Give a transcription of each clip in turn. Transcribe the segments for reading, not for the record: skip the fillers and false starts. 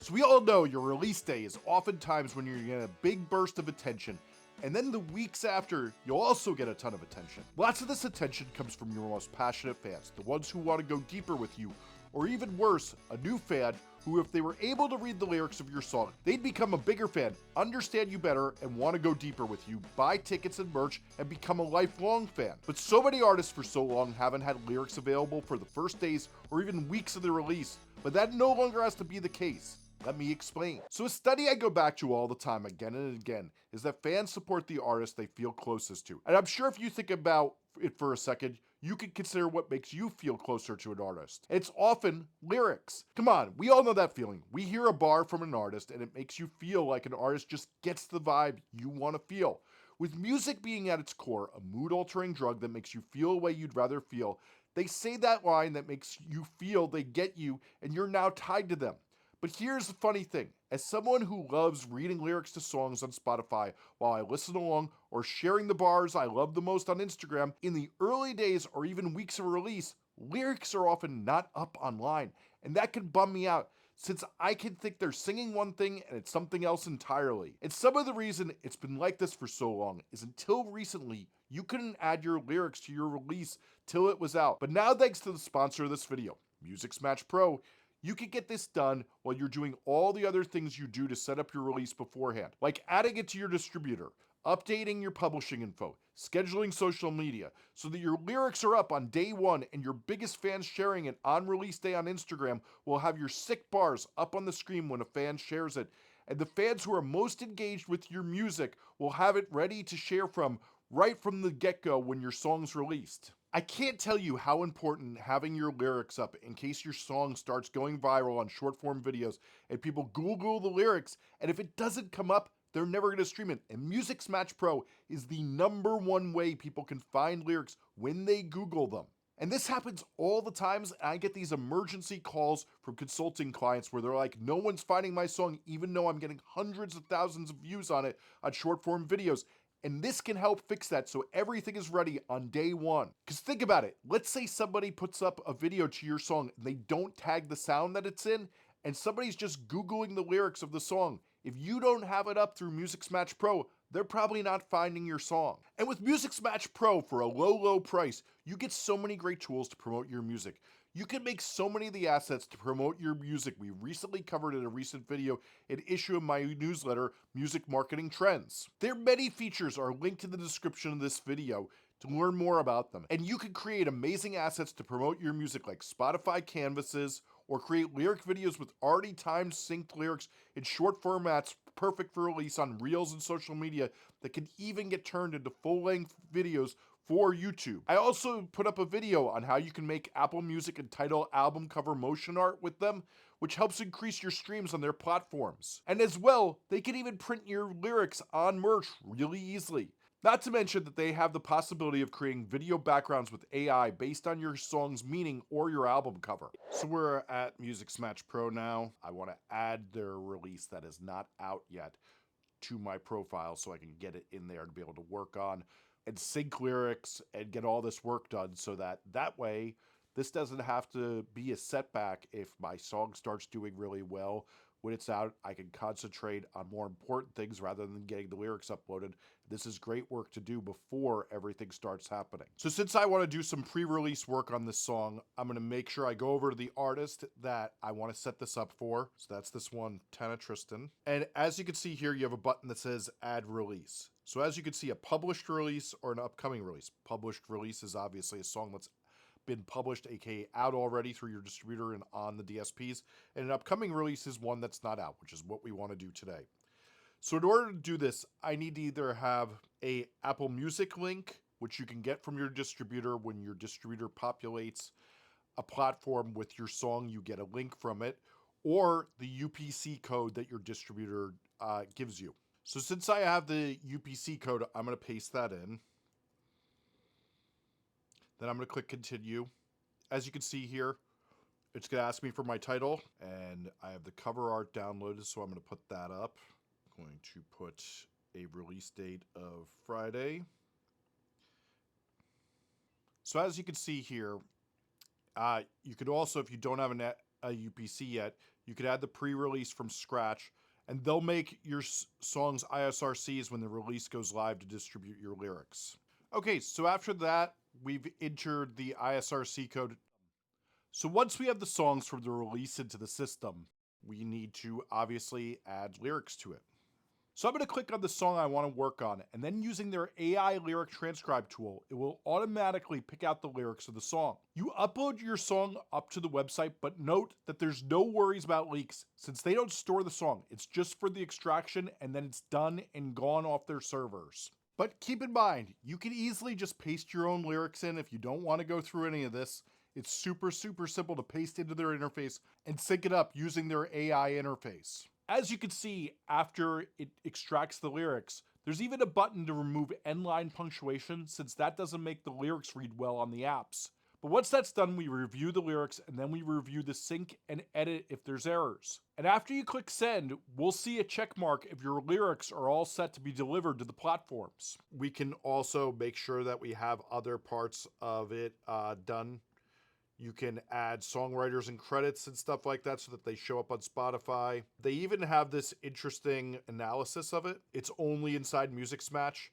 So we all know your release day is oftentimes when you're getting a big burst of attention, and then the weeks after, you'll also get a ton of attention. Lots of this attention comes from your most passionate fans, the ones who want to go deeper with you, or even worse, a new fan who, if they were able to read the lyrics of your song, they'd become a bigger fan, understand you better, and want to go deeper with you, buy tickets and merch, and become a lifelong fan. But so many artists for so long haven't had lyrics available for the first days or even weeks of the release, but that no longer has to be the case. Let me explain. So a study I go back to all the time again and again is that fans support the artist they feel closest to. And I'm sure if you think about it for a second, you could consider what makes you feel closer to an artist. It's often lyrics. Come on, we all know that feeling. We hear a bar from an artist and it makes you feel like an artist just gets the vibe you want to feel. With music being at its core, a mood-altering drug that makes you feel a way you'd rather feel, they say that line that makes you feel they get you and you're now tied to them. But here's the funny thing. As someone who loves reading lyrics to songs on Spotify while I listen along or sharing the bars I love the most on Instagram, in the early days or even weeks of release, lyrics are often not up online. And that can bum me out since I can think they're singing one thing and it's something else entirely. And some of the reason it's been like this for so long is until recently, you couldn't add your lyrics to your release till it was out. But now thanks to the sponsor of this video, Musixmatch Pro, you can get this done while you're doing all the other things you do to set up your release beforehand, like adding it to your distributor, updating your publishing info, scheduling social media, so that your lyrics are up on day one and your biggest fans sharing it on release day on Instagram will have your sick bars up on the screen when a fan shares it. And the fans who are most engaged with your music will have it ready to share from right from the get-go when your song's released. I can't tell you how important having your lyrics up in case your song starts going viral on short form videos and people Google the lyrics, and if it doesn't come up, they're never going to stream it. And Musixmatch Pro is the #1 way people can find lyrics when they Google them. And this happens all the times. I get these emergency calls from consulting clients where they're like, no one's finding my song, even though I'm getting hundreds of thousands of views on it on short form videos. And this can help fix that so everything is ready on day one. Because think about it. Let's say somebody puts up a video to your song and they don't tag the sound that it's in, and somebody's just Googling the lyrics of the song. If you don't have it up through Musixmatch Pro, they're probably not finding your song. And with Musixmatch Pro for a low price, you get so many great tools to promote your music. You can make so many of the assets to promote your music we recently covered in a recent video and issue of my newsletter, Music Marketing Trends. Their many features are linked in the description of this video to learn more about them. And you can create amazing assets to promote your music like Spotify canvases, or create lyric videos with already timed synced lyrics in short formats perfect for release on Reels and social media that can even get turned into full-length videos for YouTube. I also put up a video on how you can make Apple Music and Tidal album cover motion art with them, which helps increase your streams on their platforms. And as well, they can even print your lyrics on merch really easily. Not to mention that they have the possibility of creating video backgrounds with AI based on your song's meaning or your album cover. So we're at Musixmatch Pro now. I want to add their release that is not out yet to my profile so I can get it in there to be able to work on and sync lyrics and get all this work done so that way this doesn't have to be a setback if my song starts doing really well. When it's out, I can concentrate on more important things rather than getting the lyrics uploaded. This is great work to do before everything starts happening. So since I want to do some pre-release work on this song, I'm going to make sure I go over to the artist that I want to set this up for. So that's this one, Tana Tristan. And as you can see here, you have a button that says Add Release. So as you can see, a published release or an upcoming release. Published release is obviously a song that's been published, aka out already through your distributor and on the DSPs, and an upcoming release is one that's not out, which is what we want to do today. So in order to do this, I need to either have a Apple Music link, which you can get from your distributor. When your distributor populates a platform with your song, you get a link from it, or the UPC code that your distributor gives you. So since I have the UPC code, I'm going to paste that in. Then I'm going to click continue. As you can see here, it's going to ask me for my title, and I have the cover art downloaded, so I'm going to put that up. I'm going to put a release date of Friday. So as you can see here, you could also, if you don't have a UPC yet, You could add the pre-release from scratch, and they'll make your song's ISRCs when the release goes live to distribute your lyrics. Okay, so after that, we've entered the ISRC code. So once we have the songs from the release into the system, we need to obviously add lyrics to it. So I'm going to click on the song I want to work on, and then using their AI lyric transcribe tool, it will automatically pick out the lyrics of the song. You upload your song up to the website, but note that there's no worries about leaks since they don't store the song. It's just for the extraction and then it's done and gone off their servers. But keep in mind, you can easily just paste your own lyrics in if you don't want to go through any of this. It's super simple to paste into their interface and sync it up using their AI interface. As you can see, after it extracts the lyrics, there's even a button to remove end-line punctuation since that doesn't make the lyrics read well on the apps. But once that's done, we review the lyrics and then we review the sync and edit if there's errors. And after you click send, we'll see a check mark if your lyrics are all set to be delivered to the platforms. We can also make sure that we have other parts of it done. You can add songwriters and credits and stuff like that so that they show up on Spotify. They even have this interesting analysis of it. It's only inside Musixmatch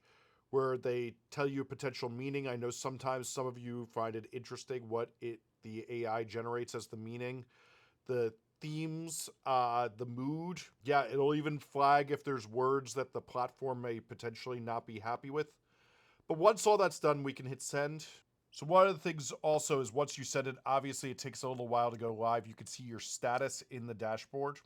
where they tell you potential meaning. I know sometimes some of you find it interesting what the AI generates as the meaning. The themes, the mood. Yeah, it'll even flag if there's words that the platform may potentially not be happy with. But once all that's done, we can hit send. So one of the things also is once you send it, obviously it takes a little while to go live. You can see your status in the dashboard.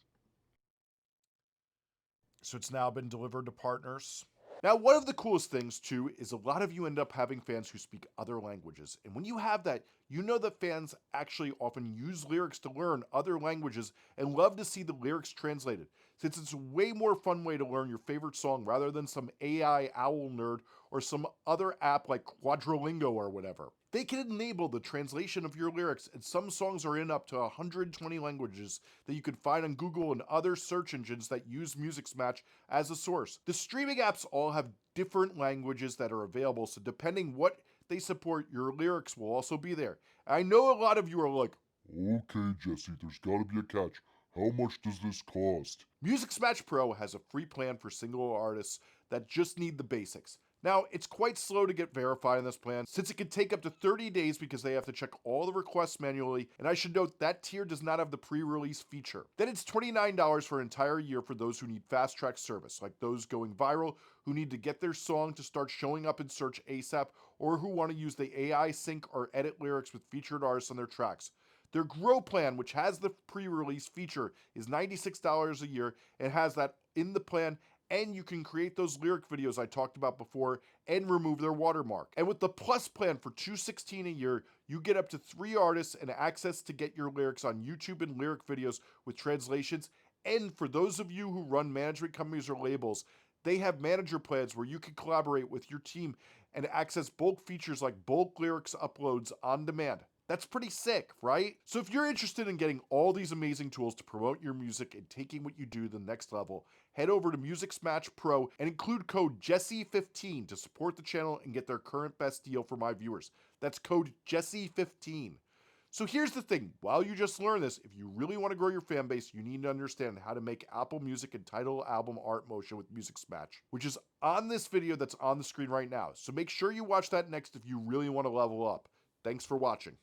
So it's now been delivered to partners. Now, one of the coolest things too is a lot of you end up having fans who speak other languages. And when you have that, you know that fans actually often use lyrics to learn other languages and love to see the lyrics translated, since it's a way more fun way to learn your favorite song rather than some AI owl nerd or some other app like Quadrolingo or whatever. They can enable the translation of your lyrics, and some songs are in up to 120 languages that you can find on Google and other search engines that use Musixmatch as a source. The streaming apps all have different languages that are available, so depending what they support, your lyrics will also be there. I know a lot of you are like, okay, Jesse, there's gotta be a catch. How much does this cost? Musixmatch Pro has a free plan for single artists that just need the basics. Now, it's quite slow to get verified in this plan since it can take up to 30 days because they have to check all the requests manually, and I should note that tier does not have the pre-release feature. Then it's $29 for an entire year for those who need fast track service, like those going viral, who need to get their song to start showing up in search ASAP, or who want to use the AI sync or edit lyrics with featured artists on their tracks. Their Grow plan, which has the pre-release feature, is $96 a year and has that in the plan, and you can create those lyric videos I talked about before and remove their watermark. And with the Plus plan for $216 a year, you get up to 3 artists and access to get your lyrics on YouTube and lyric videos with translations. And for those of you who run management companies or labels, they have manager plans where you can collaborate with your team and access bulk features like bulk lyrics uploads on demand. That's pretty sick, right? So if you're interested in getting all these amazing tools to promote your music and taking what you do to the next level, head over to Musixmatch Pro and include code Jesse15 to support the channel and get their current best deal for my viewers. That's code Jesse15. So here's the thing, while you just learn this, if you really want to grow your fan base, you need to understand how to make Apple Music and title album art motion with Musixmatch, which is on this video that's on the screen right now. So make sure you watch that next if you really want to level up. Thanks for watching.